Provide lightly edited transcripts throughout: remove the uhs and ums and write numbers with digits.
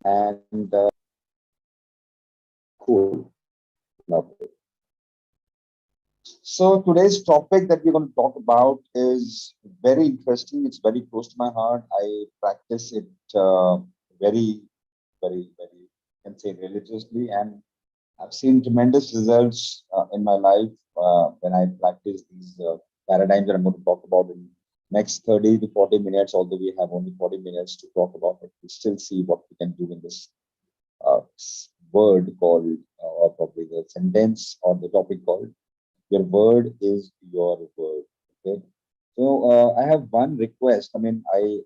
And cool, lovely. So today's topic that we're going to talk about is very interesting. It's very close to my heart. I practice it very, very, I can say religiously, and I've seen tremendous results in my life when I practice these paradigms that I'm going to talk about in next 30 to 40 minutes. Although we have only 40 minutes to talk about it, we still see what we can do in this word called, or probably the sentence or the topic called, your word is your word. Okay. So I have one request. I mean, I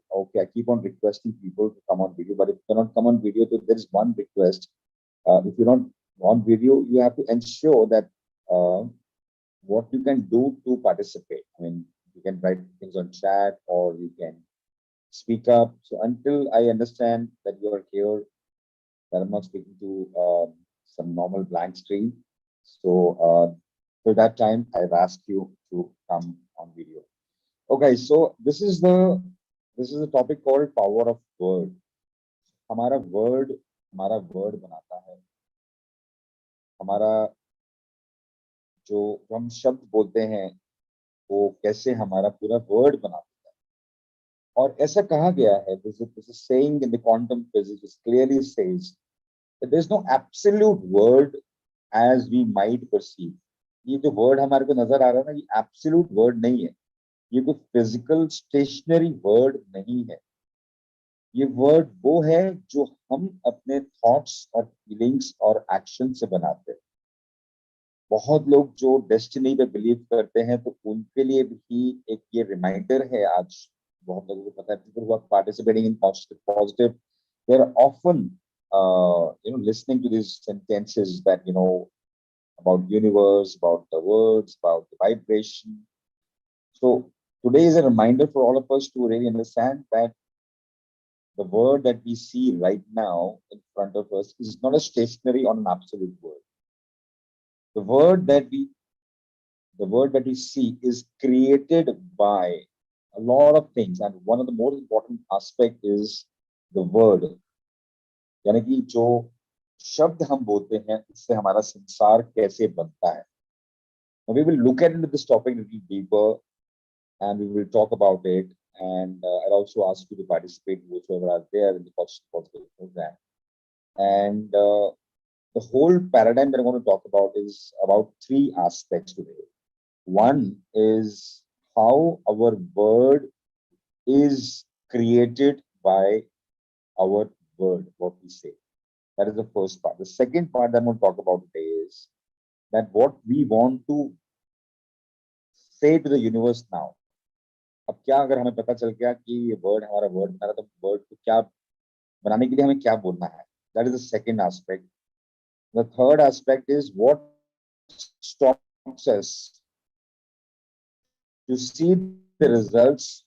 keep on requesting people to come on video, but if you cannot come on video, so there is one request. If you're not on video, you have to ensure that uh, what you can do to participate. I mean, you can write things on chat or you can speak up. So until I understand that you are here, that I'm not speaking to some normal blank screen. So till that time, I've asked you to come on video. Okay, so this is a topic called power of word. हमारा word बनाता है. हमारा जो हम शब्द बोलते हैं वो कैसे हमारा पूरा वर्ड बनाता है. और ऐसा कहा गया है, this is saying in the quantum physics, which clearly says that there is no absolute word as we might perceive. ये जो वर्ड हमारे को नजर आ रहा है ना, ये एब्सोल्यूट वर्ड नहीं है. ये कोई फिजिकल स्टेशनरी वर्ड नहीं है. ये वर्ड वो है जो हम अपने थॉट्स और फीलिंग्स और एक्शन से बनाते हैं. बहुत लोग जो डेस्टिनी पे बिलीव करते हैं, तो उनके लिए भी एक ये रिमाइंडर है आज. बहुत लोगों को पता है, people who are participating in positive, they are often listening to these sentences that about universe, about the words, about the vibration. So today is a reminder for all of us to really understand that the word that we see right now in front of us is not a stationary on an absolute word. The word that we see is created by a lot of things, and one of the most important aspect is the word. यानी कि जो शब्द हम बोलते हैं उससे हमारा संसार कैसे बनता है. Now we will look at into this topic a little deeper and we will talk about it, and I'll also ask you to participate, whoever are there in the positive program. And the whole paradigm that I'm going to talk about is about three aspects today. One is how our word is created by our word, what we say. That is the first part. The second part that I'm going to talk about today is that what we want to say to the universe now. अब क्या अगर हमें पता चल गया कि ये word हमारा वर्ड बना रहा, तो वर्ड को क्या बनाने के लिए हमें क्या बोलना है. That is the second aspect. The third aspect is what stops us to see the results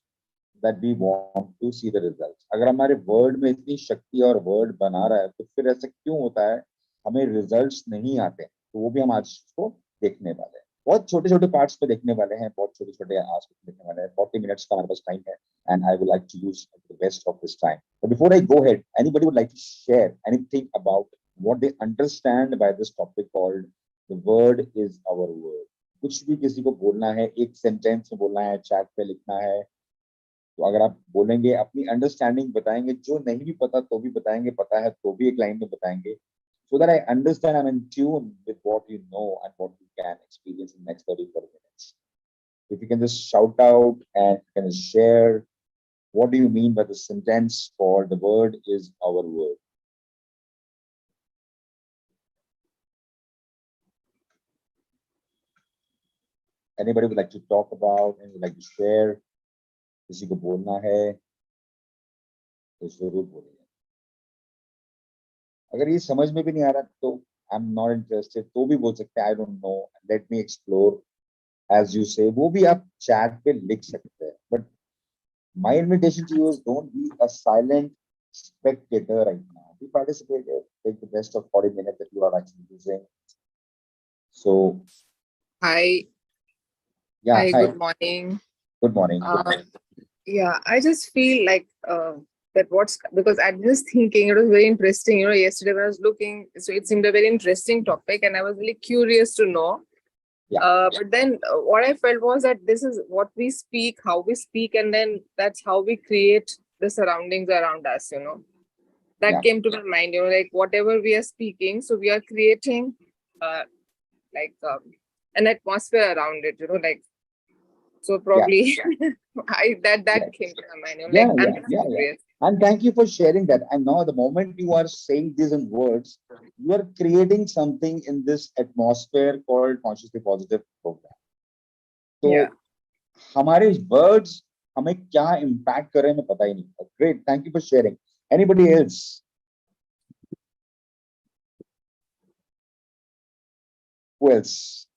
that we want to see the results. अगर हमारे वर्ड में इतनी शक्ति और वर्ड बना रहा है, तो फिर ऐसा क्यों होता है हमें रिजल्ट्स नहीं आते. तो वो भी हम आज को देखने वाले हैं. बहुत छोटे छोटे पार्ट्स पे देखने वाले हैं, बहुत छोटे छोटे आस्पेक्ट देखने वाले हैं. 40 minutes का हमारे पास टाइम है, and I would like to use the best of this time. But before I go ahead, anybody would like to share anything about what they understand by this topic called the word is our word. कुछ भी किसी को बोलना है, एक sentence में बोलना है, चैट पे लिखना है, तो अगर आप बोलेंगे अपनी अंडरस्टैंडिंग बताएंगे, जो नहीं भी पता तो भी बताएंगे, पता है तो भी एक लाइन में बताएंगे, so that I understand I'm in tune with what you know and what you can experience in the next 30 40 minutes. If you can just shout out and can share what do you mean by the sentence for the word is our word. Anybody would like to talk about and would like to share? किसी को बोलना है तो जरूर बोलिए. अगर ये समझ में भी नहीं आ रहा तो आई एम नॉट इंटरेस्टेड तो भी बोल सकते हैं, I don't know, let me explore, as you say. वो भी आप चैट पे लिख सकते हैं. But my invitation to you is don't be a silent spectator right now. Be participative. Take the best of 40 minutes that you are actually using. So, Hi. Yeah. Hi. Hi. Good morning. Good morning. Good morning. Yeah, I just feel like that what's, because I was thinking it was very interesting. Yesterday when I was looking, so it seemed a very interesting topic, and I was really curious to know. But then what I felt was that this is what we speak, how we speak, and then that's how we create the surroundings around us. That came to my mind. Like whatever we are speaking, so we are creating, like an atmosphere around it. Like. So probably that came to my mind. I'm just curious. And thank you for sharing that. And now the moment you are saying these in words, you are creating something in this atmosphere called consciously positive program. So हमारे words हमें क्या impact कर रहे हैं हमें पता ही नहीं. Great, thank you for sharing. Anybody else? Who else?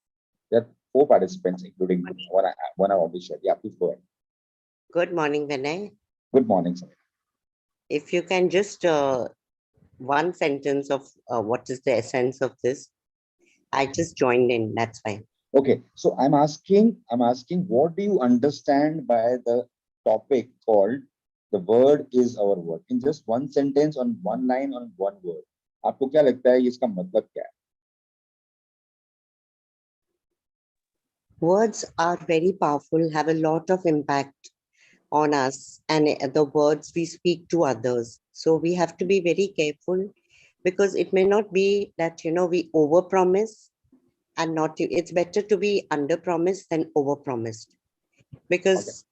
There are 4 participants, including one I already shared. Yeah, please go ahead. Good morning, Vinay. Good morning, sir. If you can just one sentence of what is the essence of this. I just joined in, that's fine. Okay, so I'm asking, what do you understand by the topic called "The word is our word"? In just one sentence, on one line, on one word. आपको क्या लगता है इसका मतलब क्या है? Words are very powerful, have a lot of impact on us and the words we speak to others. So we have to be very careful, because it may not be that, we overpromise and not, it's better to be under-promised than over-promised. Because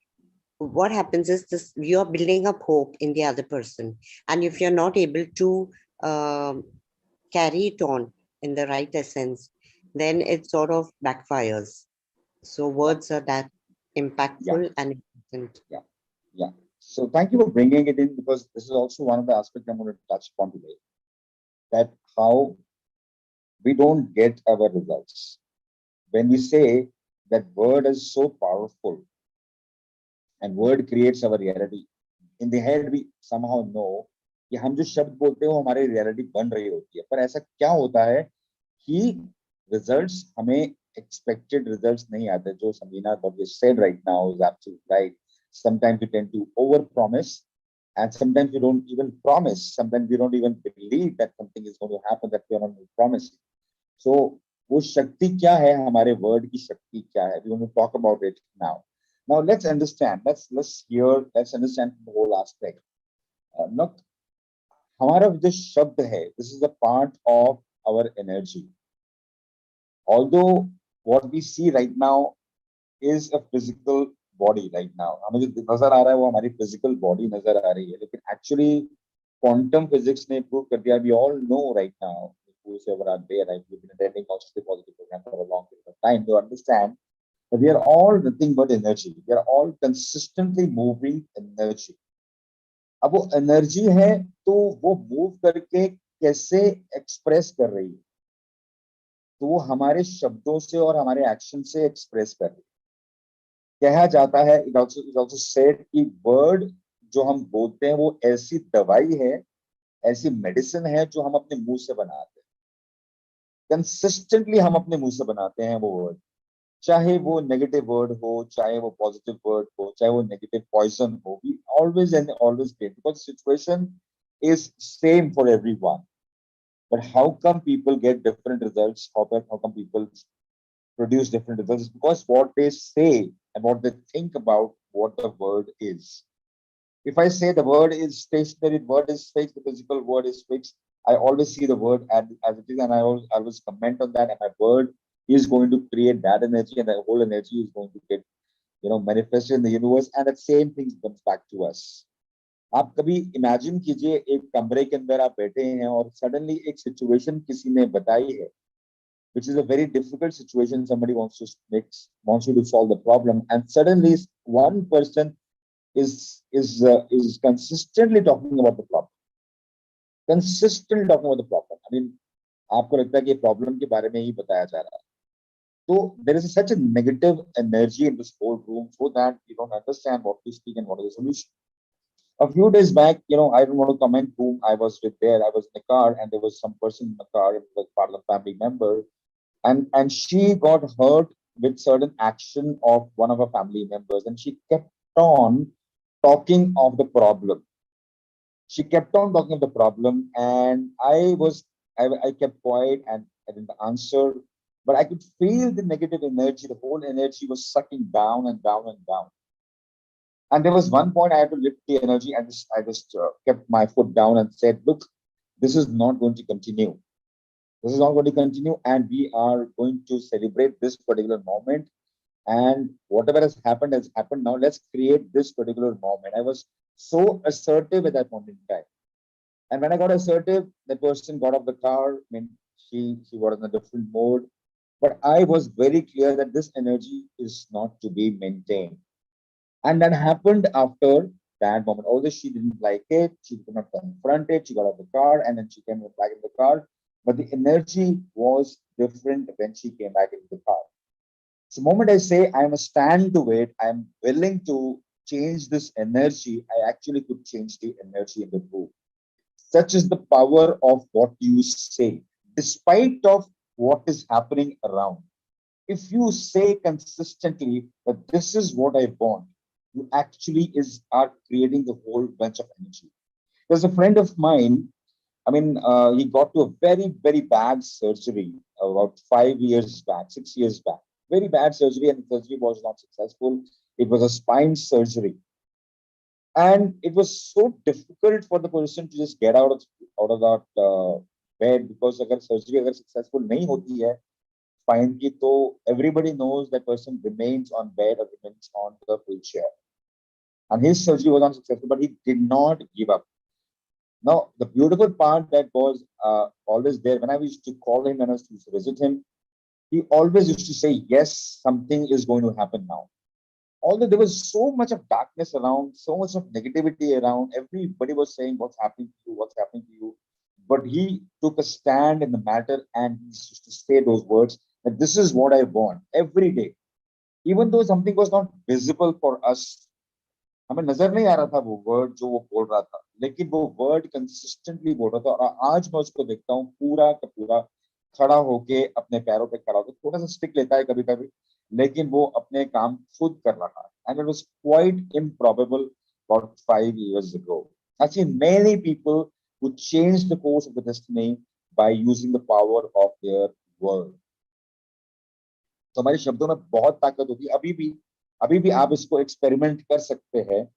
what happens is this, you're building up hope in the other person. And if you're not able to carry it on in the right essence, then it sort of backfires. So words are that impactful and important. Yeah. So thank you for bringing it in, because this is also one of the aspects I'm going to touch upon today. That how we don't get our results. When we say that word is so powerful and word creates our reality, in the head we somehow know कि हम जो शब्द बोलते हैं वो हमारी reality बन रही होती है. पर ऐसा क्या होता है कि रिजल्ट्स हमें expected results नहीं आते. जो Samina, what you said right now is absolutely right. Sometimes we tend to overpromise, and sometimes we don't even promise. Sometimes we don't even believe that something is going to happen that we are not promising. So वो शक्ति क्या है, हमारे word की शक्ति क्या है? We want to talk about it now. Now let's understand. Let's understand the whole aspect. Look, हमारा जो शब्द है, this is a part of our energy. Although what we see right now is a physical body right now. हमें जो नजर आ रहा है वो हमारी physical body नजर आ रही है, लेकिन actually quantum physics ने prove कर दिया. We all know right now, whoever are there, I've been attending consciously positive program for a long period of time to understand that we are all nothing but energy. We are all consistently moving energy. अब वो energy है तो वो move करके कैसे express कर रही है, तो वो हमारे शब्दों से और हमारे एक्शन से एक्सप्रेस कर रही है. कहा जाता है, it also said कि वर्ड जो हम बोलते हैं वो ऐसी दवाई है, ऐसी मेडिसिन है जो हम अपने मुंह से बनाते हैं. कंसिस्टेंटली हम अपने मुंह से बनाते हैं वो वर्ड, चाहे वो नेगेटिव वर्ड हो, चाहे वो पॉजिटिव वर्ड हो, चाहे वो नेगेटिव पॉइजन हो. We always and always get, because situation is same for everyone. But how come people get different results? How come people produce different results? Because what they say and what they think about what the word is. If I say the word is stationary, the word is fixed, the physical word is fixed, I always see the word as it is, and I always comment on that, and my word is going to create that energy, and the whole energy is going to get, manifested in the universe, and that same thing comes back to us. आप कभी imagine कीजिए, एक कमरे के अंदर आप बैठे हैं और सडनली एक सिचुएशन किसी ने बताई है, which is a very difficult situation. Somebody wants you to solve the problem, and suddenly one person is consistently talking about the problem. Consistently talking about the problem. I mean, आपको लगता है कि problem के बारे में ही बताया जा रहा है. So there is such a negative energy in this whole room, so that you don't understand what to speak and what is the solution. A few days back, I don't want to comment whom I was with there. I was in a car, and there was some person in the car, and it was part of the family member, and she got hurt with certain action of one of her family members, and she kept on talking of the problem. She kept on talking of the problem, and I kept quiet and I didn't answer, but I could feel the negative energy. The whole energy was sucking down and down and down. And there was one point I had to lift the energy, and I just kept my foot down and said, "Look, this is not going to continue. This is not going to continue, and we are going to celebrate this particular moment. And whatever has happened has happened. Now let's create this particular moment." I was so assertive at that moment in time. And when I got assertive, the person got off the car. I mean, she was in a different mode. But I was very clear that this energy is not to be maintained. And that happened after that moment. Although she didn't like it, she could not confront it. She got out of the car and then she came back in the car. But the energy was different when she came back into the car. So the moment I say I am a stand to it, I am willing to change this energy, I actually could change the energy in the room. Such is the power of what you say, despite of what is happening around. If you say consistently that this is what I want, you actually are creating the whole bunch of energy. There's a friend of mine. I mean, he got to a very bad surgery about 5 years back, 6 years back. Very bad surgery, and the surgery was not successful. It was a spine surgery, and it was so difficult for the person to just get out of that bed, because अगर surgery अगर successful नहीं होती है spine की, तो everybody knows that person remains on bed or remains on the wheelchair. And his surgery was unsuccessful, but he did not give up. Now, the beautiful part that was always there when I used to call him and I used to visit him, he always used to say, "Yes, something is going to happen now." Although there was so much of darkness around, so much of negativity around, everybody was saying, "What's happening to you? What's happening to you?" But he took a stand in the matter and he used to say those words that this is what I want every day. Even though something was not visible for us, हमें नजर नहीं आ रहा था वो word जो वो बोल रहा था, लेकिन वो वर्ड कंसिस्टेंटली बोल रहा था। और आज मैं उसको देखता हूँ पूरा का पूरा खड़ा होके, अपने पैरों पे खड़ा होकर, थोड़ा सा स्टिक लेता है कभी कभी, लेकिन वो अपने काम खुद कर रहा है। And it was quite improbable about 5 years ago. I've seen many people who changed the course of the destiny by using the power of their word. तो हमारे शब्दों में बहुत ताकत होती है। अभी भी आप इसको एक्सपेरिमेंट कर सकते हैं।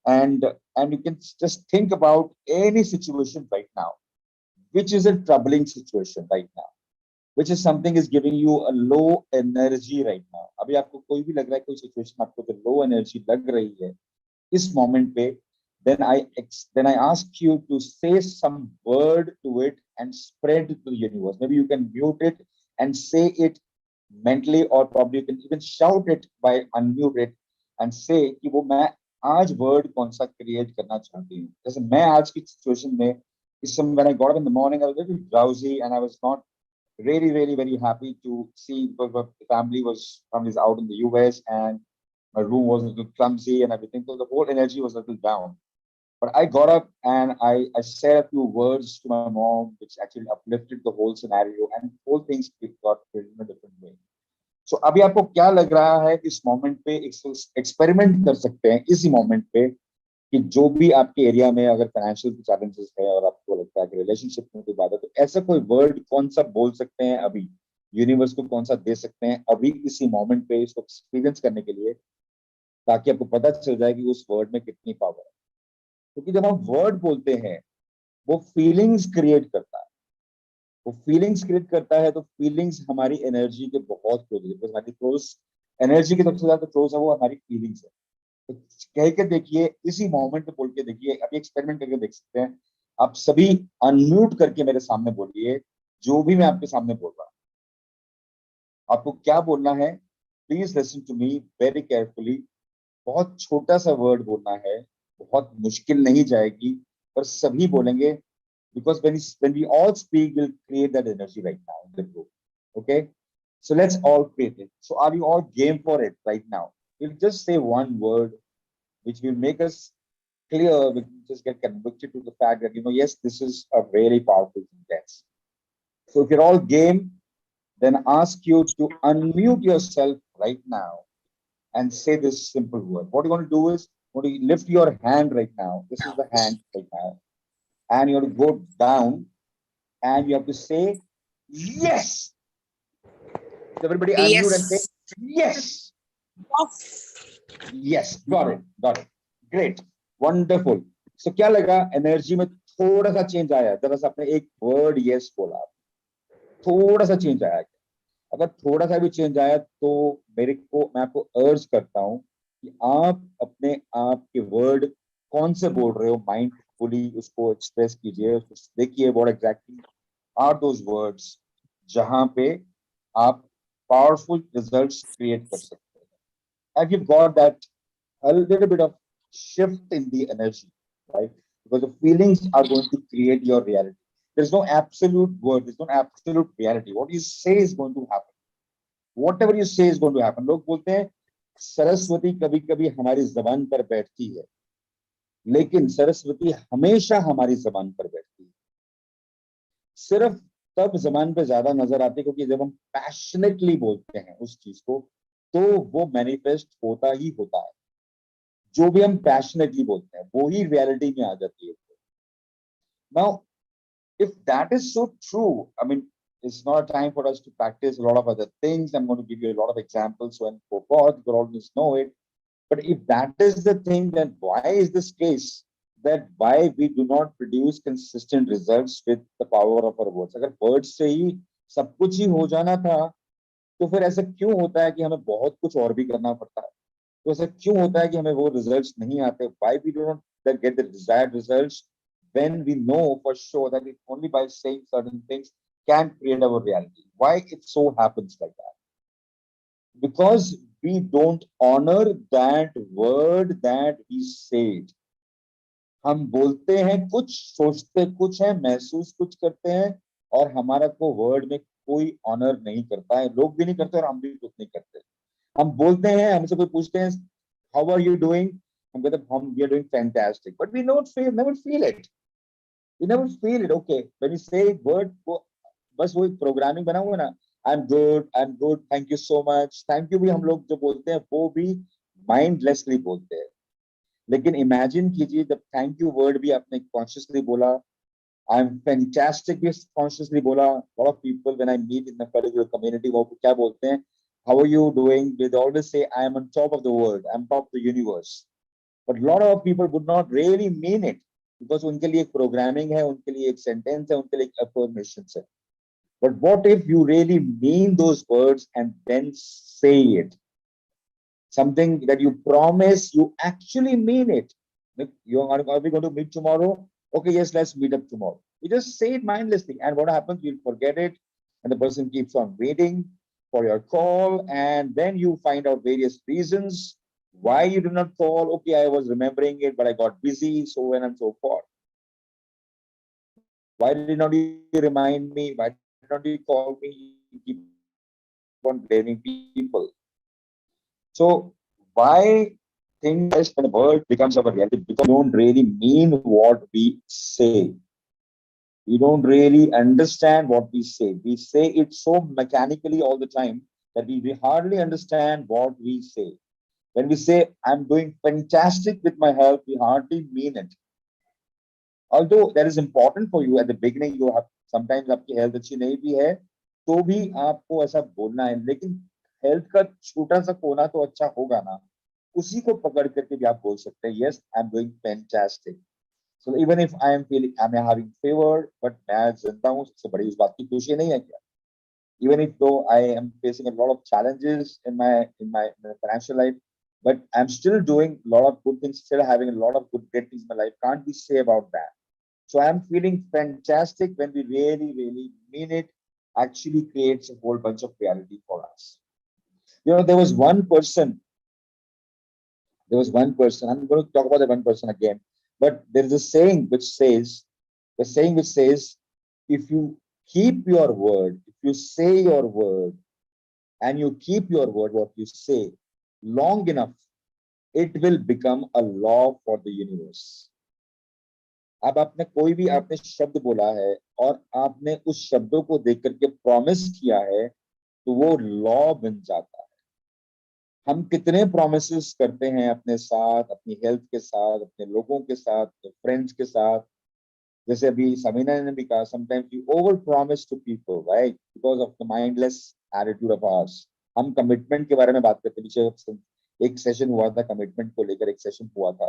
And you can just think about any situation right now, which is a troubling situation right now, which is something is giving you a low energy right now. अभी आपको कोई भी लग रहा है, कोई situation आपको तो low energy लग रही है इस moment पे, then I ask you to say some word to it and spread it to the universe. Maybe you can mute it and say it mentally, or probably you can even shout it by unmute it and say कि वो मैं आज word कौन सा create करना चाहती हूँ। जैसे मैं आज की situation में इस समय when I got up in the morning, I was very drowsy and I was not really very happy to see, because the family's out in the US and my room was a little clumsy and everything, so the whole energy was a little down. But I got up and I said a few words to my mom, which actually uplifted the whole scenario, and whole things got filled in a different way. So अभी आपको क्या लग रहा है इस moment पे experiment कर सकते हैं इसी मोमेंट पे, कि जो भी आपके एरिया में अगर फाइनेंशियल चैलेंजेस है और आपको लगता है कि रिलेशनशिप में कोई बात है, तो ऐसा कोई वर्ड कौन सा बोल सकते हैं अभी, यूनिवर्स को कौन सा दे सकते हैं अभी इसी मोमेंट पे, इसको एक्सपीरियंस करने के लिए, ताकि आपको पता चल जाए कि उस वर्ड में कितनी पावर है। क्योंकि जब हम वर्ड बोलते हैं, वो फीलिंग्स क्रिएट करता है। वो फीलिंग्स क्रिएट करता है, तो फीलिंग्स हमारी एनर्जी के बहुत क्लोज है। बिकॉज हमारी क्लोज एनर्जी की सबसे ज्यादा क्लोज है वो हमारी फीलिंग्स है। तो कह के देखिए, इसी मोमेंट पे बोल के देखिए, अभी एक्सपेरिमेंट करके देख सकते हैं। आप सभी अनम्यूट करके मेरे सामने बोलिए जो भी मैं आपके सामने बोल रहा हूँ। आपको क्या बोलना है, please listen to me very carefully. बहुत छोटा सा वर्ड बोलना है, बहुत मुश्किल नहीं जाएगी, पर सभी बोलेंगे, because when we all speak, we'll create that energy right now in the group. Okay, so let's all create it. So are you all game for it right now? We'll just say one word which will make us clear, we can just get convicted to the fact that, yes, this is a very powerful sentence. So if you're all game, then ask you to unmute yourself right now and say this simple word. What you want to do is, you want to lift your hand right now. This is the hand right now. and you have to go down and you have to say yes. So everybody unmute and say yes. Yes, got it, great, wonderful. So क्या लगा, energy में थोड़ा सा change आया, जरा सा आपने एक वर्ड यस बोला, थोड़ा सा चेंज आया। अगर थोड़ा सा भी चेंज आया तो मैं आपको अर्ज करता हूं कि आप अपने आप के वर्ड कौन से बोल रहे हो, माइंडफुली उसको एक्सप्रेस कीजिए, उसको देखिए what exactly are those words जहां पे आप पावरफुल रिजल्ट्स क्रिएट कर सकते हैं। Have you got that a little bit of shift in the energy, right? Because the feelings are going to create your reality. There's no absolute word, there's no absolute reality. What you say is going to happen. Whatever you say is going to happen. लोग बोलते हैं सरस्वती कभी कभी हमारी जबान पर बैठती है, लेकिन सरस्वती हमेशा हमारी जबान पर बैठती है। सिर्फ तब जबान पे ज्यादा नजर आती है क्योंकि जब हम पैशनेटली बोलते हैं उस चीज को तो वो मैनिफेस्ट होता ही होता है। जो भी हम पैशनेटली बोलते हैं वो ही रियलिटी में आ जाती है। Now if that is so true, I mean, it's not a time for us to practice a lot of other things. I'm going to give you a lot of examples when for God, you always know it. But if that is the thing, then why is this case that why we do not produce consistent results with the power of our words? अगर words से ही सब कुछ ही हो जाना था, तो फिर ऐसा क्यों होता है कि हमें बहुत कुछ और भी करना पड़ता है? तो ऐसा क्यों होता है कि हमें वो रिजल्ट्स नहीं आते? Why we do not get the desired results when we know for sure that it only by saying certain things can create our reality? Why it so happens like that? Because we don't honor that word that we said. हम बोलते हैं कुछ, सोचते कुछ है, महसूस कुछ करते हैं, और हमारा को वर्ड में कोई ऑनर नहीं करता है। लोग भी नहीं करते और हम भी कुछ नहीं करते। हम बोलते हैं, हमसे कोई पूछते हैं हाउ आर यू डूइंग, हम कहते हैं हम we are doing fantastic, but we never feel it. We never feel it. Okay, when you say word, वो बस वो प्रोग्रामिंग बना हुआ है ना, I am good, thank you so much. Thank you भी हम लोग जो बोलते हैं वो भी माइंडलेसली बोलते हैं। लेकिन इमेजिन कीजिए जब थैंक यू वर्ड भी आपने कॉन्शियसली बोला, आई एम फैंटास्टिक भी कॉन्शियसली बोला। Lot of people when I meet in a particular community वो क्या बोलते हैं, how are you doing, they always say I am on top of the world, I am top of the universe. But lot of people would not really mean it, because उनके लिए एक programming है, उनके लिए एक sentence है, उनके लिए एक अफर्मेशन है। But what if you really mean those words and then say it? Something that you promise, you actually mean it. Like, are we going to meet tomorrow? Okay, yes, let's meet up tomorrow. You just say it mindlessly, and what happens? You'll forget it, and the person keeps on waiting for your call, and then you find out various reasons why you did not call. Okay, I was remembering it, but I got busy, so on and so forth. Why did not you remind me? Why did not you call me? You keep on blaming people. So why things when a word becomes our reality? Because we don't really mean what we say. We don't really understand what we say. We say it so mechanically all the time that we hardly understand what we say. When we say, I'm doing fantastic with my health, we hardly mean it. Although that is important for you at the beginning, you have sometimes आपकी health अच्छी नहीं भी है तो भी आपको ऐसा बोलना है, लेकिन हेल्थ का छोटा सा कोना तो अच्छा होगा ना, उसी को पकड़ करके भी आप बोल सकते हैं yes I am doing fantastic. So even if I am feeling I am having fever, but मैं जिंदा हूँ, सबसे बड़ी इस बात की खुशी नहीं है क्या? Even if though I am facing a lot of challenges in my financial life, but I'm still doing a lot of good things, still having a lot of good great things in my life. Can't we say about that? So I'm feeling fantastic when we really, really mean it, actually creates a whole bunch of reality for us. You know, there was one person, I'm going to talk about that one person again, but there is a saying which says, if you keep your word, if you say your word, and you keep your word, what you say, long enough, it will become a law for the universe. अब आपने कोई भी आपने शब्द बोला है और आपने उस शब्दों को देख करके प्रॉमिस किया है, तो वो लॉ बन जाता है। हम कितने प्रॉमिसेस करते हैं अपने साथ, अपनी हेल्थ के साथ, अपने लोगों के साथ, अपने फ्रेंड्स के साथ, जैसे अभी समीना ने भी कहा, sometimes we over promise to people, right, because of the mindless attitude of ours. हम कमिटमेंट के बारे में बात करते, पीछे एक सेशन हुआ था कमिटमेंट को लेकर, एक सेशन हुआ था,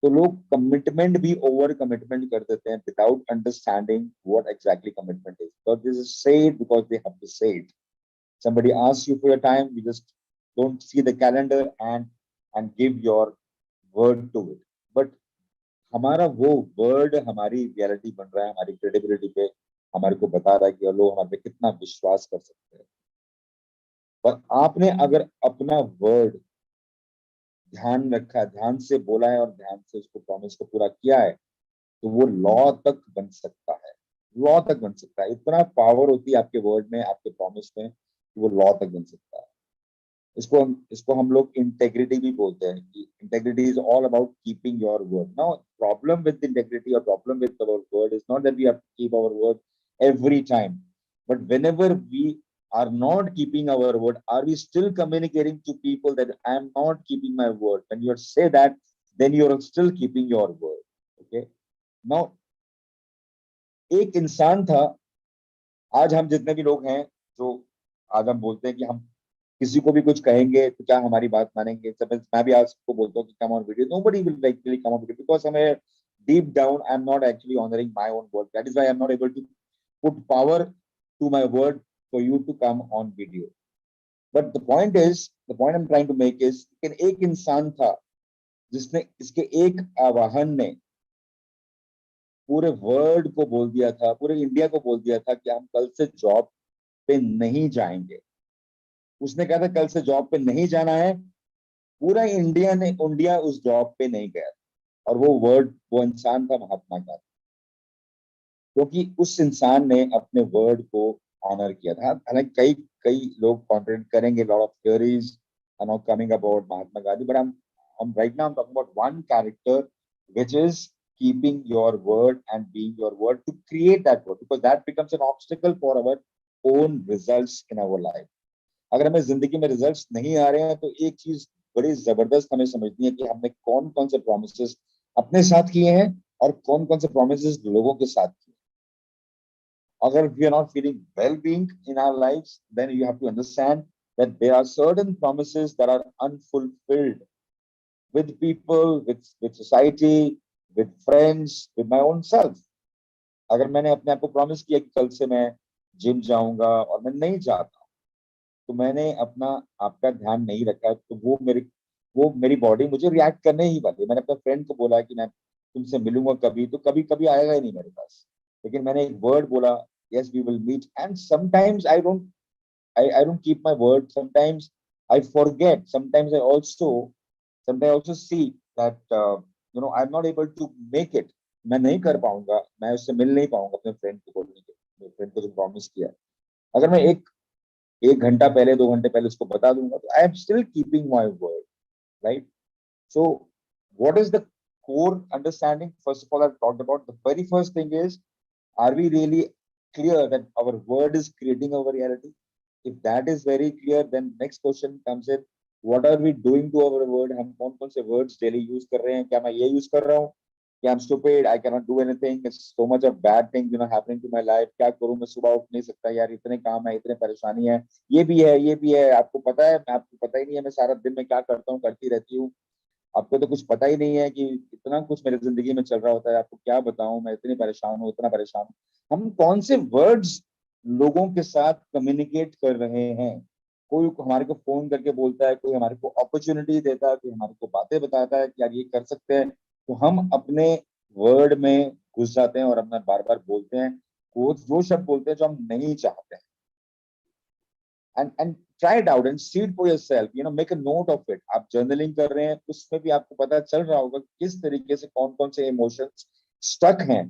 तो लोग कमिटमेंट भी ओवर कमिटमेंट कर देते हैं without understanding what exactly commitment is, because this is said because they have to say it. somebody asks you for your time, you just don't see the calendar and give your word to it, but हमारा वो word हमारी reality बन रहा है, हमारी credibility पे हमारे को बता रहा है कि लोग हमारे पे कितना विश्वास कर सकते हैं। पर आपने अगर अपना वर्ड ध्यान रखा, ध्यान से बोला है और ध्यान से उसको प्रॉमिस को पूरा किया है, तो वो लॉ तक बन सकता है, लॉ तक बन सकता है। इतना पावर होती है आपके वर्ड में, आपके प्रॉमिस में, कि वो लॉ तक बन सकता है। इसको हम लोग इंटेग्रिटी भी बोलते हैं कि integrity is all about keeping your word. Now problem with integrity और problem with our word is not that we have to keep our word every time, but whenever we are not keeping our word, are we still communicating to people that I am not keeping my word? When you say that, then you are still keeping your word. Okay, now एक इंसान था, आज हम जितने भी लोग हैं, जो आज हम बोलते हैं कि हम किसी को भी कुछ कहेंगे तो क्या हमारी बात मानेंगे। मैं भी आज सबको बोलता हूँ कि come on video, nobody will actually come on video, because हमें deep down I am not actually honouring my own word, that is why I am not able to put power to my word for you to come on video. But the point I am trying to make is, एक इंसान था जिसने इसके एक आवाहन ने पूरे world को बोल दिया था, पूरे इंडिया को बोल दिया था कि हम कल से जॉब पे नहीं जाएंगे। उसने कहा था कल से जॉब पे नहीं जाना है, पूरा इंडिया उस जॉब पे नहीं गया, और वो इंसान था महात्मा गांधी, क्योंकि उस इंसान ने अपने वर्ड को ऑनर किया था। हालांकि कई कई लोग कॉन्ट्रडिक्ट करेंगे, lot of theories are not coming about Mahatma Gandhi, but I'm right now I'm talking about one character, which is keeping your word and being your word to create that word, because that becomes an obstacle for our own results in our life. अगर हमें जिंदगी में results नहीं आ रहे हैं, तो एक चीज बड़ी जबरदस्त हमें समझनी है कि हमने कौन कौन से प्रोमिसेस अपने साथ किए हैं और कौन कौन से प्रोमिसेस लोगों के साथ किए। अगर we are not feeling well being in our lives, then you have to understand that there are certain promises that are unfulfilled with people, with society, with friends, with my own self. अगर मैंने अपने आप को promise किया कि कल से मैं जिम जाऊंगा और मैं नहीं जाता, तो मैंने अपना आपका ध्यान नहीं रखा, तो वो मेरी बॉडी मुझे रिएक्ट करने ही वाली है। मैंने अपने फ्रेंड को बोला कि मैं तुमसे मिलूंगा कभी, तो कभी कभी आएगा ही नहीं मेरे पास, लेकिन मैंने एक वर्ड बोला, yes we will meet, and sometimes I don't keep my word, sometimes I forget, sometimes I also see that I'm not able to make it, मैं नहीं कर पाऊंगा, मैं उससे मिल नहीं पाऊंगा अपने फ्रेंड को बोलने के, मेरे फ्रेंड को जो प्रॉमिस किया है। अगर मैं एक घंटा पहले, 2 घंटे पहले उसको बता दूंगा, तो I am still keeping my word, right? So what is the core understanding? First of all, I've talked about the very first thing is, are we really clear that our word is creating our reality? If that is very clear, then next question comes in, what are we doing to our word? हम कौन कौन से words daily use कर रहे हैं? क्या मैं ये use कर रहा हूँ कि I'm stupid, I cannot do anything, it's so much of bad things happening to my life, क्या करूँ, मैं सुबह उठ नहीं सकता यार, इतने काम है, इतने परेशानी है, ये भी है, आपको पता है, आपको पता ही नहीं है मैं सारा दिन में क्या करता हूँ, करती रहती हूँ, आपको तो कुछ पता ही नहीं है कि इतना कुछ मेरी जिंदगी में चल रहा होता है, आपको क्या बताऊं, मैं इतनी परेशान हूँ, इतना परेशान हूँ। हम कौन से वर्ड्स लोगों के साथ कम्युनिकेट कर रहे हैं? कोई हमारे को फोन करके बोलता है, कोई हमारे को अपॉर्चुनिटी देता है, कोई हमारे को बातें बताता है कि यार ये कर सकते हैं, तो हम अपने वर्ड में घुस जाते हैं और अपना बार बार बोलते हैं वो जो शब्द बोलते हैं जो हम नहीं चाहते हैं। and try it out and see it for yourself, make a note of it. आप जर्नलिंग कर रहे हैं, उसमें भी आपको पता चल रहा होगा किस तरीके से कौन कौन से इमोशंस स्टक हैं,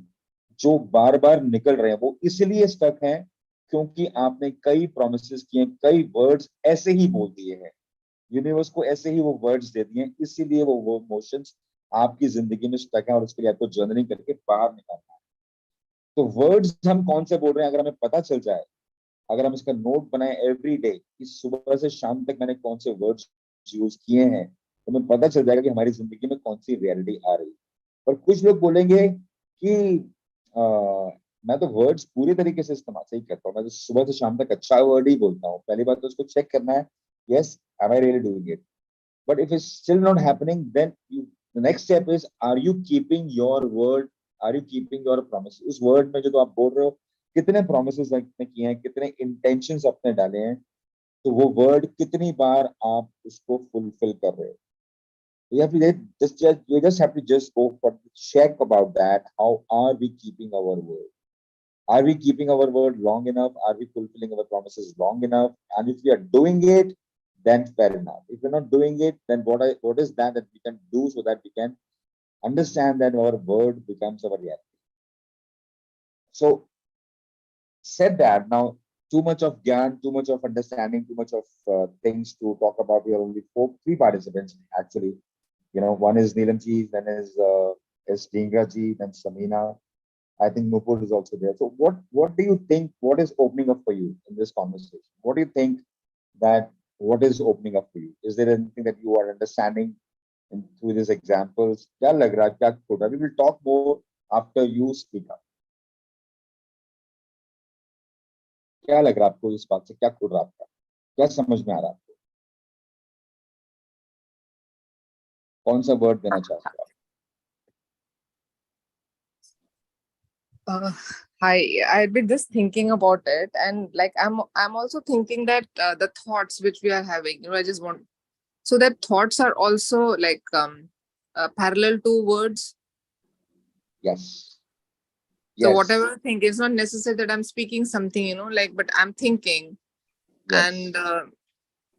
जो बार बार निकल रहे हैं। वो इसलिए स्टक हैं क्योंकि आपने कई प्रोमिसेस किए, कई वर्ड्स ऐसे ही बोल दिए हैं, यूनिवर्स को ऐसे ही वो वर्ड्स दे दिए हैं, इसीलिए वो इमोशंस आपकी जिंदगी में स्टक है, और उसके लिए आपको जर्नलिंग करके बाहर निकालना है। तो वर्ड्स हम कौन से बोल रहे हैं, अगर हमें पता चल जाए, अगर हम इसका नोट बनाए एवरी डे कि सुबह से शाम तक मैंने कौन से वर्ड्स यूज किए हैं, तो हमें पता चल जाएगा कि हमारी जिंदगी में कौन सी रियलिटी आ रही है। और कुछ लोग बोलेंगे कि मैं तो वर्ड्स पूरी तरीके से इस्तेमाल सही करता हूँ. मैं तो सुबह से शाम तक अच्छा वर्ड ही बोलता हूँ. पहली बात तो उसको चेक करना है. Yes, am I really doing it? But if it's still not happening, then the next step is, are you keeping your word? Are you keeping your promise? उस word में जो तो आप बोल रहे हो, कितने promises आपने किए हैं, कितने intentions आपने डाले हैं, तो वो word कितनी बार आप उसको fulfill कर रहे हो. You have to you just have to just go for check about that. How are we keeping our word? Are we keeping our word long enough? Are we fulfilling our promises long enough? And if we are doing it, then fair enough. If we're not doing it, then what is that we can do so that we can understand that our word becomes our reality? So, said that, now too much of gyan, too much of understanding, too much of things to talk about. We are only three participants actually. One is Neelamji, then is Dhingraji, then Samina. I think Nupur is also there. So what do you think, what is opening up for you in this conversation? What do you think that what is opening up for you? Is there anything that you are understanding through these examples? क्या लग रहा है, क्या खुल रहा है? We will talk more after you speak up. क्या लग रहा है आपको इस बात से, क्या खुल रहा है आपका, क्या समझ में आ रहा है आपको, कौन सा वर्ड देना चाहते हो आप? I've been just thinking about it, and like I'm also thinking that the thoughts which we are having, I just want, so that thoughts are also like parallel to words. Yes. So Yes. whatever I think, it's not necessary that I'm speaking something, like, but I'm thinking, Yes. and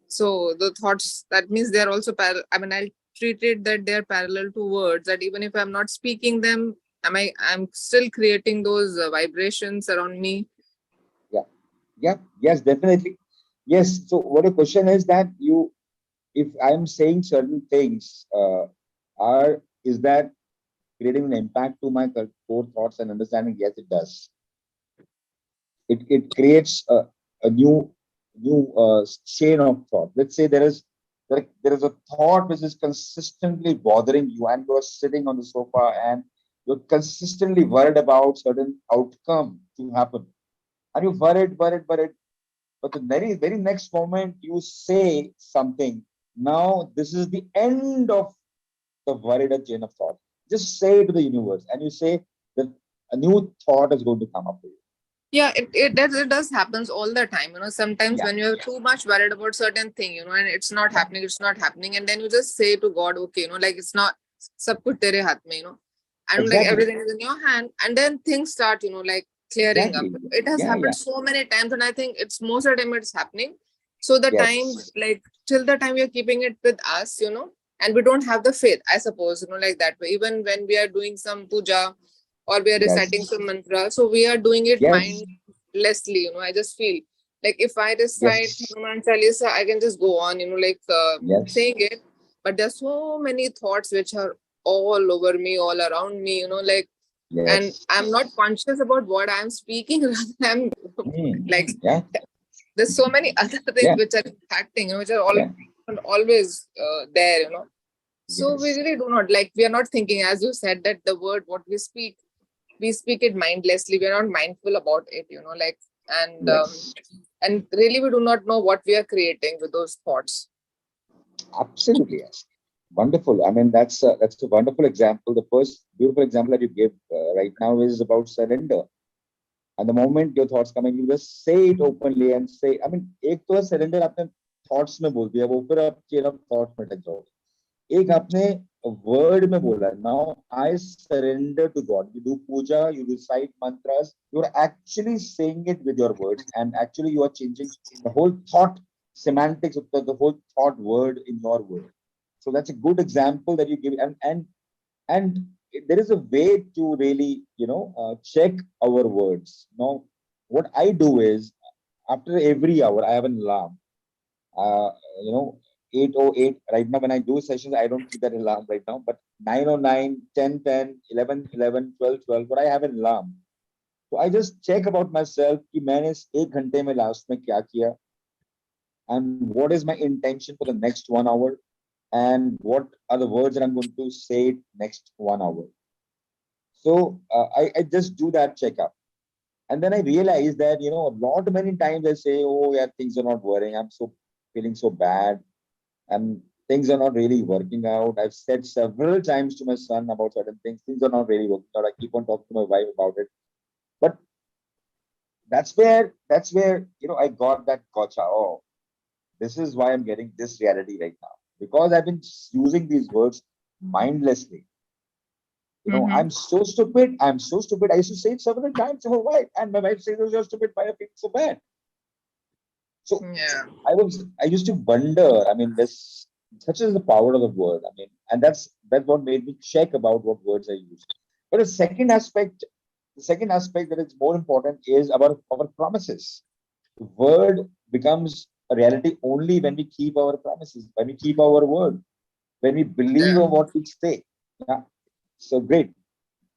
so the thoughts, that means they're also parallel. I mean, I'll treat it that they're parallel to words, that even if I'm not speaking them, I'm still creating those vibrations around me. Yeah. Yes, definitely. Yes. So what the question is that if I'm saying certain things, is that creating an impact to my core thoughts and understanding? Yes, it does. It creates a new chain of thought. Let's say there is a thought which is consistently bothering you, and you are sitting on the sofa and you're consistently worried about certain outcome to happen, and you're worried. But the very next moment you say something. Now this is the end of the worried chain of thought. Just say to the universe, and you say that a new thought is going to come up for you. Yeah, it does happens all the time. Sometimes Yeah. when you're too much worried about certain thing, and it's not happening, and then you just say to God, okay, like it's not, sab kuch tere haath mein, and like Exactly. everything is in your hand, and then things start, like clearing up. Exactly. It has Yeah, happened yeah. so many times, and I think it's most of the time it's happening. So the time, Yes. like till the time you're keeping it with us, and we don't have the faith, I suppose, like that way. Even when we are doing some puja or we are reciting Yes. some mantra, so we are doing it Yes. mindlessly. I just feel like if I recite Yes. Hanuman Chalisa, I can just go on, like Yes. saying it. But there's so many thoughts which are all over me, all around me, like, and Yes. I'm not conscious about what I'm speaking. Rather, I'm like, Yeah. there's so many other things Yeah. which are impacting, which are all Yeah. always there. So we Yes. really do not, like, we are not thinking, as you said, that the word what we speak it mindlessly. We are not mindful about it, like, Yes. and really we do not know what we are creating with those thoughts. Absolutely. Yes. Wonderful. I mean, that's a wonderful example. The first beautiful example that you gave right now is about surrender. And the moment your thoughts come in, you just say it openly and say, I mean, एक तो surrender आपने thoughts में बोल दिया, वो फिर आप chain of thoughts में टच जाओगे. एक आपने word में बोला. Now I surrender to God. You do puja, you recite mantras. You are actually saying it with your words, and actually you are changing the whole thought semantics of the whole thought word in your word. So that's a good example that you give, and there is a way to really check our words. Now, what I do is after every hour I have an alarm. uh, you know 8:08 right now. When I do sessions, I don't keep that alarm right now, but 9:09, 10:10, 11:11, 12:12, but I have an alarm. So I just check about myself कि मैंने इस एक घंटे में last में क्या किया, and what is my intention for the next 1 hour, and what are the words that I'm going to say next 1 hour. So I just do that checkup. And then I realized that, you know, a lot many times I say, oh yeah, things are not working. I'm so feeling so bad. And things are not really working out. I've said several times to my son about certain things. Things are not really working out. I keep on talking to my wife about it. But that's where, you know, I got that gotcha. Oh, this is why I'm getting this reality right now. Because I've been using these words mindlessly. You know, Mm-hmm. I'm so stupid. I'm so stupid. I used to say it several times to my wife, and my wife says, "Oh, you're stupid. Why are you feeling so bad?" So Yeah. I used to wonder. I mean, this such is the power of the word. I mean, and that's what made me check about what words I use. But the second aspect that is more important is about our promises. The word becomes a reality only when we keep our promises, when we keep our word, when we believe Yeah. on what we say. Yeah. So great.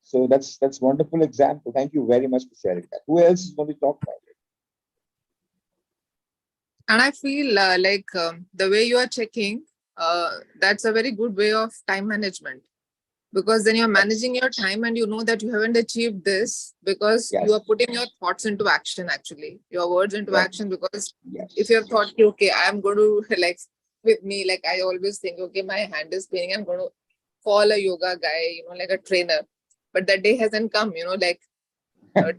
So that's wonderful example. Thank you very much for sharing that. Who else is going to talk about it? And I feel the way you are checking, that's a very good way of time management, because then you're Yes, managing your time and you know that you haven't achieved this because you are yes, putting your thoughts into action, actually, your words into right, action. Because if you have yes, thought, okay, I'm going to like with me, like I always think, okay, my hand is paining, I'm going to call a yoga guy, like a trainer. But that day hasn't come,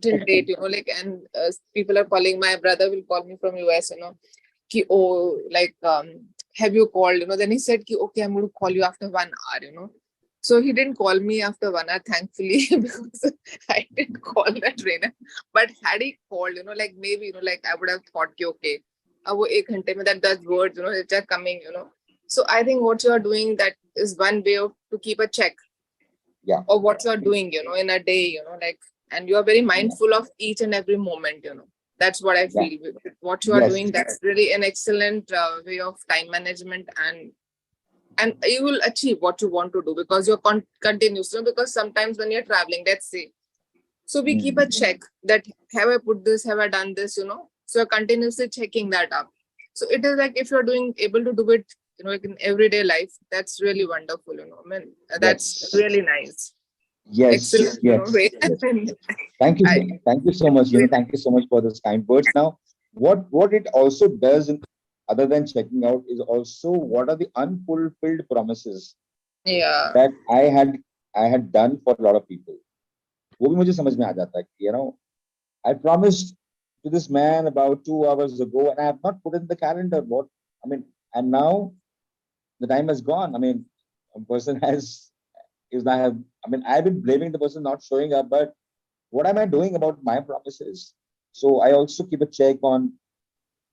till date, and people are calling. My brother will call me from US, ki, oh, have you called? Then he said, ki, okay, I'm going to call you after 1 hour. So he didn't call me after 1 hour, thankfully, because I didn't call the trainer. But had he called, maybe, I would have thought, ki, okay, wo ek ghante mein that does words, which are coming. So I think what you are doing, that is one way of to keep a check yeah, of what you are doing, in a day, and you are very yeah, mindful of each and every moment. That's what I yeah, feel with what you are yes, doing. That's really an excellent way of time management, and you will achieve what you want to do because you're continuous. Because sometimes when you're traveling, let's say, so we keep a mm, check that have I put this, have I done this. So you're continuously checking that up. So it is like if you're doing able to do it, like in everyday life, that's really wonderful. I mean, that's yes, really nice. yes, Excellent, yes, way. yes. And I Thank you so much. You know, thank you so much for this kind words. Now, what it also does, other than checking out, is also what are the unfulfilled promises yeah. that I had done for a lot of people. वो भी मुझे समझ में आ जाता है कि, I promised to this man about 2 hours ago, and I have not put in the calendar. What I mean, and now the time has gone. I mean, a person has is not have. I mean, I've been blaming the person not showing up, but what am I doing about my promises? So I also keep a check on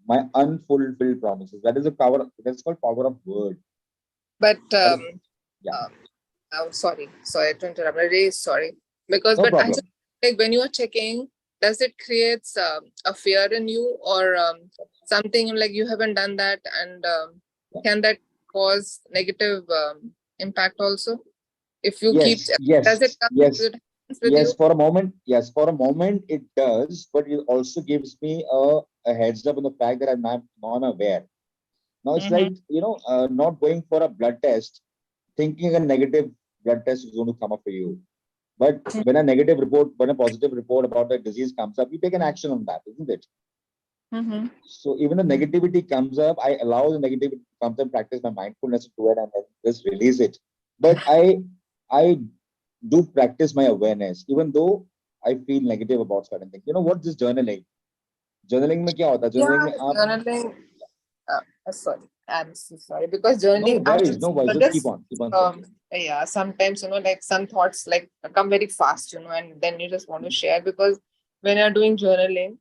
my unfulfilled promises. That is a power. That's called power of word. But That is, yeah, um, oh, sorry to interrupt. I'm really sorry because, no but I just problem. like when you are checking, does it creates a fear in you or something like you haven't done that, and Yeah. can that cause negative impact also? If you keep, Yes, does it yes, come? Does yes, it happens with yes. you? For a moment, yes, for a moment it does, but it also gives me a heads up on the fact that I'm not non-aware. Now it's Mm-hmm. like, not going for a blood test, thinking a negative blood test is going to come up for you. But when a positive report about the disease comes up, you take an action on that, isn't it? Mm-hmm. So even the negativity comes up, I allow the negativity to come up, practice my mindfulness to it, and then just release it. But I do practice my awareness, even though I feel negative about certain things. You know what? This journaling. Journaling में क्या होता है? Journaling Yeah, में आप journaling. Sorry, I'm so sorry because no journaling. I worries, no worries. Just just keep on saying. yeah. Sometimes like some thoughts like come very fast, and then you just want to share because when you're doing journaling,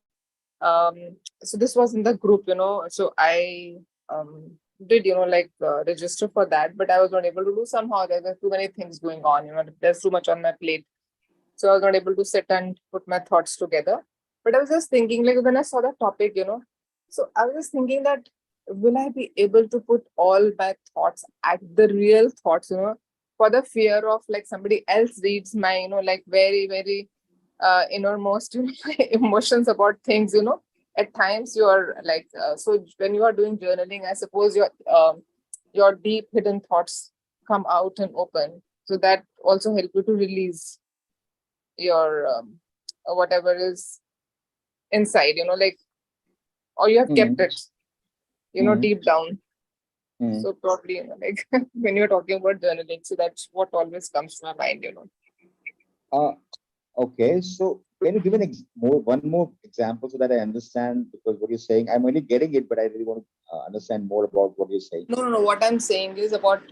um, so this was in the group, so I did register for that, but I was not able to do somehow. There were too many things going on, there's too much on my plate, so I was not able to sit and put my thoughts together. But I was just thinking, like when I saw the topic, so I was just thinking that will I be able to put all my thoughts at the real thoughts, for the fear of like somebody else reads my, like very, very innermost emotions about things, At times you are like, so when you are doing journaling, I suppose your deep hidden thoughts come out and open. So that also help you to release. your whatever is inside, like, or you have kept it, deep down. So probably, like when you're talking about journaling, so that's what always comes to my mind. Okay, so can you give one more example so that I understand? Because what you're saying, I'm only getting it, but I really want to understand more about what you're saying. No. What I'm saying is about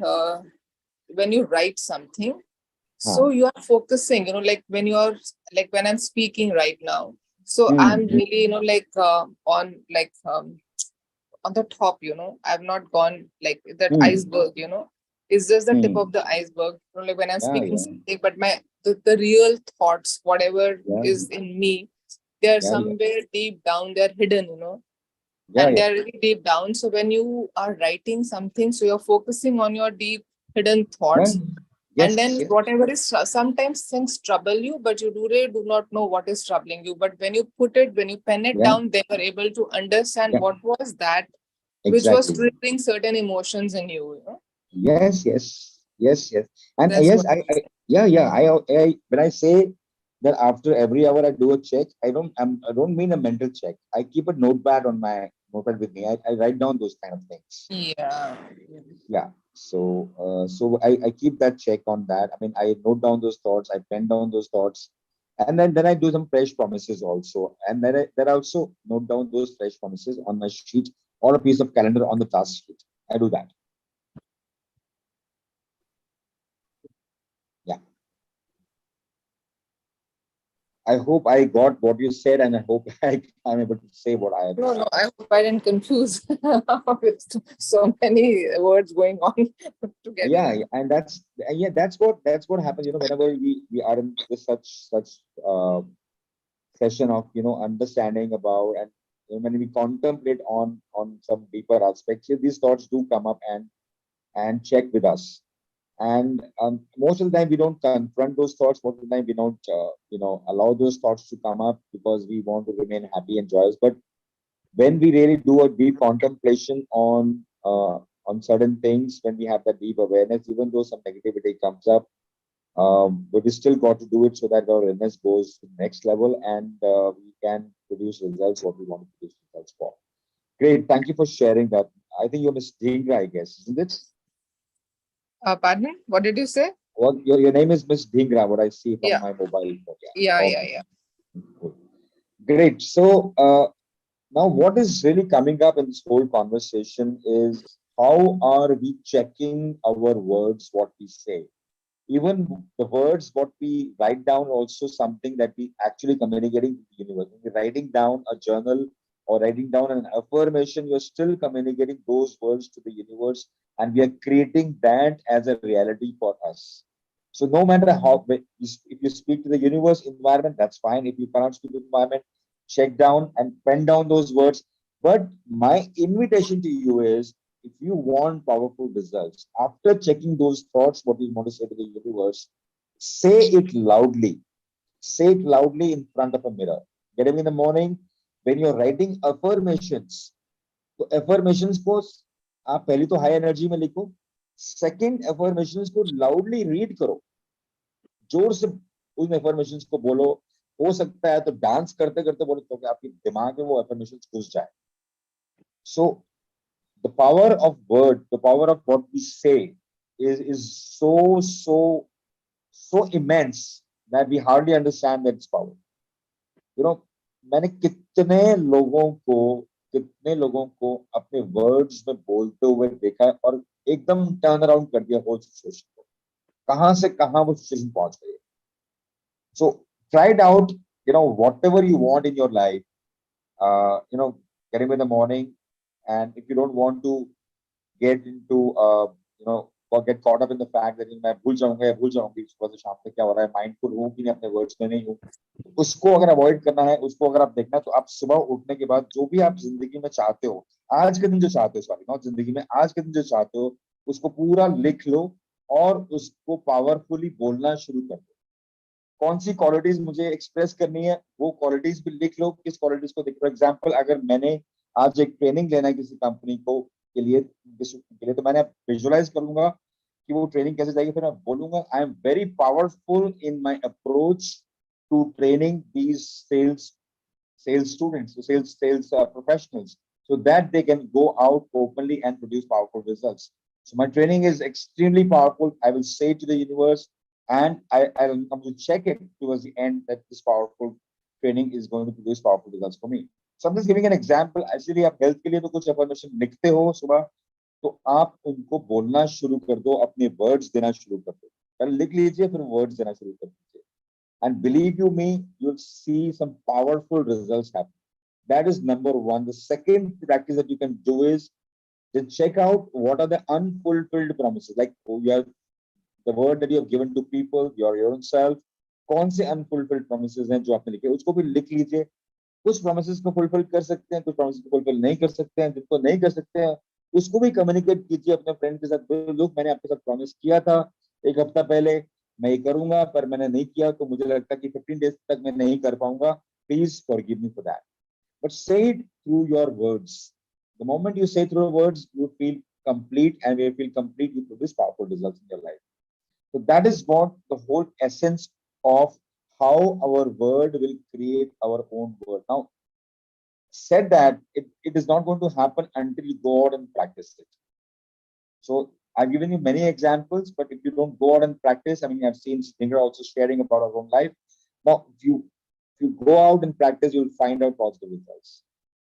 when you write something, Huh. so you are focusing, like when you're, like when I'm speaking right now. So I'm Mm, really, like on the top, I've not gone like that mm, iceberg, it's just the tip mm. of the iceberg, like when I'm Yeah, speaking yeah, something, but the real thoughts, whatever yeah, is in me, they're yeah, yeah, somewhere deep down, they're hidden, yeah, and yeah. they're really deep down. So when you are writing something, so you're focusing on your deep hidden Yeah. thoughts, and Yes, then yes, whatever is, sometimes things trouble you, but you really do not know what is troubling you. But when you put it, when you pen it yeah, down, then you're able to understand yeah, what was that which was exactly. triggering certain emotions in you, Yes, yes, yes, yes. And That's yes, what. yeah, yeah. When I say that after every hour I do a check, I don't mean a mental check. I keep a notepad on my notepad with me. I write down those kind of things. Yeah. Yeah. So I keep that check on that. I mean, I note down those thoughts. I pen down those thoughts, and then I do some fresh promises also. And then I also note down those fresh promises on my sheet or a piece of calendar on the task sheet. I do that. Yeah. I hope I got what you said, and I hope I'm able to say what I No, understand. I hope I didn't confuse with so many words going on together. Yeah, yeah, and that's what happens. Whenever we are in this such session of understanding about, and when we contemplate on some deeper aspects, these thoughts do come up and check with us. And most of the time we don't confront those thoughts. Most of the time we don't allow those thoughts to come up because we want to remain happy and joyous. But when we really do a deep contemplation on certain things, when we have that deep awareness, even though some negativity comes up, but we still got to do it so that our awareness goes to the next level, and we can produce results what we want to produce results for. Great, thank you for sharing that. I think you're Miss Dhingra, I guess, isn't it? Pardon? What did you say? Well, your name is Miss Dhingra, what I see from Yeah. my mobile phone. Yeah. Yeah. Yeah. Okay. Yeah. Cool. Great. So now what is really coming up in this whole conversation is how are we checking our words, what we say? Even the words, what we write down, also something that we actually communicating to the universe. When you're writing down a journal or writing down an affirmation, you're still communicating those words to the universe, and we are creating that as a reality for us. So no matter how, if you speak to the universe environment, that's fine. If you cannot speak to the environment, check down and pen down those words. But my invitation to you is, if you want powerful results, after checking those thoughts, what you want to say to the universe, say it loudly. Say it loudly in front of a mirror. Get up in the morning when you're writing affirmations. तो affirmations को आप पहले तो high energy में लिखो. Second affirmations को loudly read करो. जोर से उन affirmations को बोलो. हो सकता है तो डांस करते करते बोलो तो कि आपके दिमाग में वो affirmations घुस जाए. So the power of word, the power of what we say is so immense that we hardly understand its power. You know, मैंने कितने लोगों को अपने वर्ड्स में बोलते हुए देखा है और एकदम टर्न अराउंड कर दिया होल सिचुएशन को. कहां से कहां वो सिचुएशन पहुंच गई. So try it out. Whatever you want in your life, get up in the morning, and if you don't want to get into or get caught up in the fact that मैं भूल जाऊंगा या भूल जाऊंगी सुबह से शाम तक क्या हो रहा है, माइंडफुल हूँ कि नहीं, अपने वर्ड्स में नहीं हूँ, तो उसको अगर अवॉइड करना है, उसको अगर आप देखना है, तो आप सुबह उठने के बाद जो भी आप जिंदगी में चाहते हो, आज के दिन जो चाहते हो, सॉरी नॉट जिंदगी में, आज के दिन जो चाहते हो, उसको पूरा लिख लो और उसको पावरफुली बोलना शुरू कर दो. कौन सी क्वालिटीज मुझे एक्सप्रेस करनी है, वो क्वालिटीज भी लिख लो. किस क्वालिटीज को, फॉर एग्जाम्पल, अगर मैंने आज एक ट्रेनिंग लेना है किसी कंपनी को के लिए तो मैंने विजुअलाइज करूंगा कि वो ट्रेनिंग कैसे जाएगी, फिर मैं बोलूंगा I am very powerful in my approach to training these sales students, so sales professionals, so that they can go out openly and produce powerful results. So my training is extremely powerful. I will say to the universe, and I'm going to check it towards the end that this powerful training is going to produce powerful results for me. So I'm just giving an example. Actually, आप health के लिए तो कुछ affirmation लिखते हो सुबह, तो आप उनको बोलना शुरू कर दो, अपने words देना शुरू कर दो. पहले लिख लीजिए, फिर words देना शुरू कर दीजिए. And believe you me, you'll see some powerful results happen. That is number one. The second practice that you can do is to check out what are the unfulfilled promises. Like you have the word that you have given to people, your own self. कौन से unfulfilled promises हैं जो आपने लिखे, उसको भी लिख लीजिए. कुछ promises को fulfill कर सकते हैं, कुछ promises को fulfill नहीं कर सकते हैं. जिनको नहीं कर सकते हैं, उसको भी communicate कीजिए अपने friend के साथ. लोग मैंने आपके साथ promise किया था एक हफ्ता पहले, मैं ये करूंगा, पर मैंने नहीं किया, तो मुझे लगता है कि 15 days तक मैं नहीं कर पाऊंगा. Please forgive me for that. But say it through your words. The moment you say through your words, you feel complete, and when you feel complete, you produce powerful results in your life. So that is what the whole essence of how our word will create our own word. Now, said that it is not going to happen until you go out and practice it. So I've given you many examples, but if you don't go out and practice, I mean, I've seen Stinger also sharing about our own life. Now, if you go out and practice, you'll find out positive results.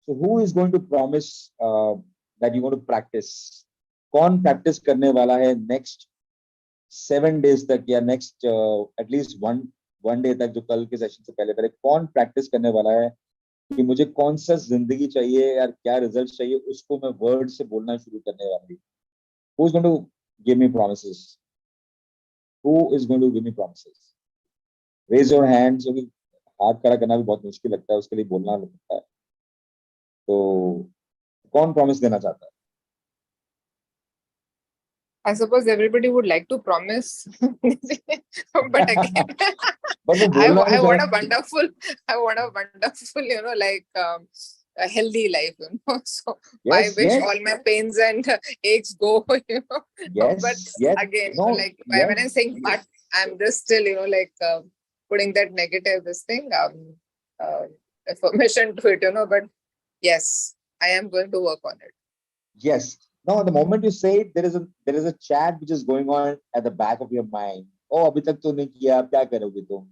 So who is going to promise that you're going to practice? कौन practice करने वाला है next 7 days तक, या next at least one day तक, जो कल के सेशन से पहले कौन practice करने वाला है कि मुझे कौन सा जिंदगी चाहिए यार, क्या रिजल्ट चाहिए, उसको मैं वर्ड से बोलना शुरू करने वाली हूँ. Who's going to give me promises? Who is going to give me promises? Raise your hands. क्योंकि हाथ खड़ा करना भी बहुत मुश्किल लगता है, उसके लिए बोलना लगता है. तो कौन प्रॉमिस देना चाहता है? I suppose everybody would like to promise, but again, I want a wonderful, like a healthy life, So yes, I wish all my pains and aches go, Yes, but yes. again, No, like yes. when I'm saying, but I'm just still, like putting that negative this thing, affirmation to it, But yes, I am going to work on it. Yes. No, the moment you say it, there is a chat which is going on at the back of your mind. Oh, abhi tak to nahi kiya, ab kya karoge tum?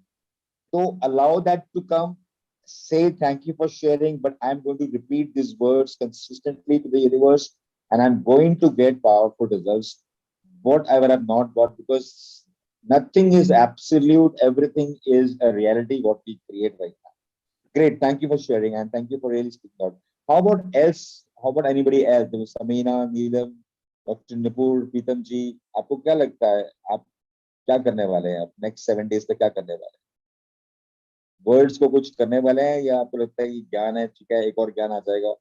So allow that to come. Say thank you for sharing, but I'm going to repeat these words consistently to the universe, and I'm going to get powerful results. Whatever I've not got, because nothing is absolute. Everything is a reality what we create right now. Great. Thank you for sharing, and thank you for really speaking out. How about else? How about anybody else? There was Samina, Neelam, Dr. Nipur, Pritam ji. आपको क्या लगता है? आप क्या करने वाले हैं? Next 7 days तक क्या करने वाले हैं? Words को कुछ करने वाले हैं, या आपको लगता है कि ज्ञान है, ठीक है, एक और ज्ञान आ जाएगा,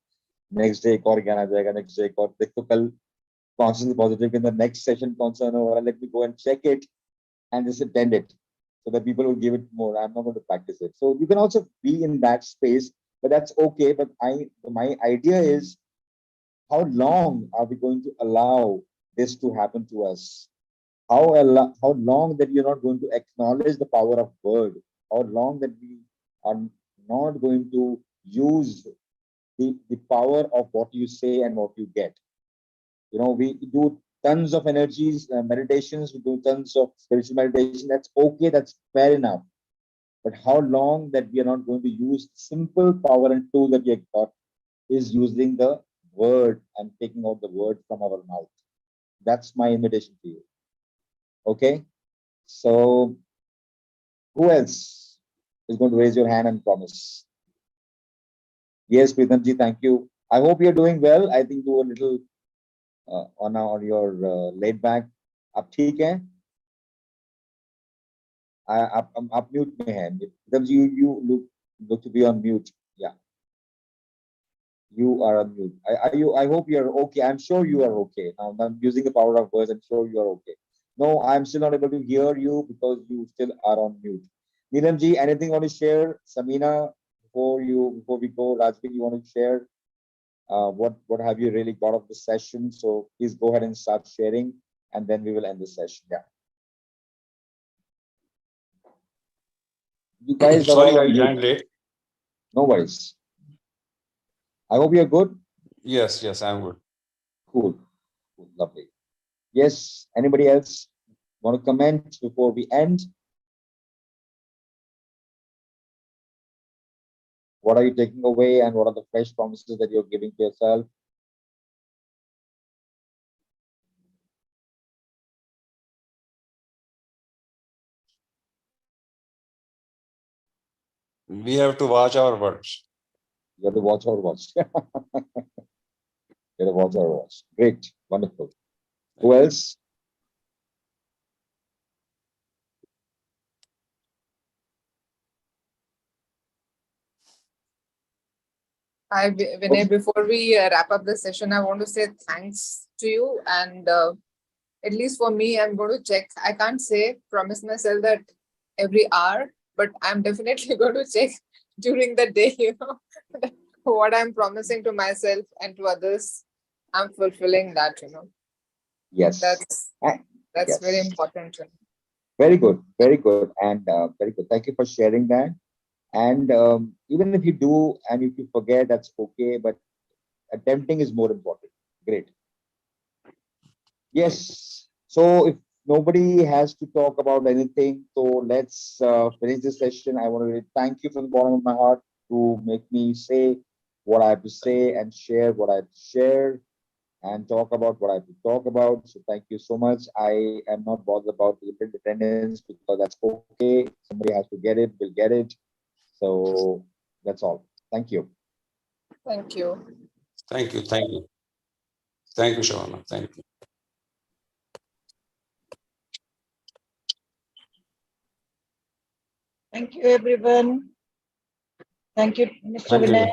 next day एक और ज्ञान आ जाएगा, next day एक और. देखो कल consciously positive के अंदर next session कौन सा होने वाला? Let me go and check it and just attend it, so that people will give it more. I'm not going to practice it. So you can also be in that space, but that's okay. But my idea is, how long are we going to allow this to happen to us? How long that you're not going to acknowledge the power of word? How long that we are not going to use the power of what you say and what you get? We do tons of energies, meditations, we do tons of spiritual meditation. That's okay, that's fair enough. But how long that we are not going to use simple power and tool that we have got is using the word and taking out the word from our mouth. That's my invitation to you. Okay? So who else is going to raise your hand and promise? Yes, Pritam ji, thank you. I hope you're doing well. I think you were a little on your laid back. आप ठीक हैं? आप mute में हैं. Because you look to be on mute. Yeah. You are on mute. I hope you're okay. I'm sure you are okay. Now I'm using the power of words. I'm sure you are okay. No, I'm still not able to hear you because you still are on mute. Neelam ji, anything you want to share? Samina, before we go, Rajvi, you want to share? What have you really got of the session? So please go ahead and start sharing, and then we will end the session. Yeah. You guys are Sorry, all I on mute. joined late. No worries. I hope you're good. Yes, I'm good. Cool. Cool. Lovely. Yes. Anybody else want to comment before we end? What are you taking away and what are the fresh promises that you're giving to yourself? We have to watch our words. You have to watch our watch. You have to watch our watch. Great. Wonderful. Who else? Hi, Vinay. Before we wrap up the session, I want to say thanks to you. And at least for me, I'm going to check. I can't promise myself that every hour, but I'm definitely going to check during the day, what I'm promising to myself and to others. I'm fulfilling that, Yes. That's Yes. very important. Very good. Very good. And very good. Thank you for sharing that. And even if you do and if you forget, that's okay. But attempting is more important. Great. Yes. So if nobody has to talk about anything, so let's finish this session. I want to really thank you from the bottom of my heart to make me say what I have to say and share what I have to share and talk about what I have to talk about. So thank you so much. I am not bothered about the attendance because that's okay. Somebody has to get it, will get it. So that's all. Thank you. Thank you. Thank you. Thank you, Shavana. Thank you. Thank you, everyone. Thank you, Mr. Thank you. Vinay.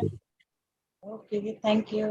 Okay, thank you.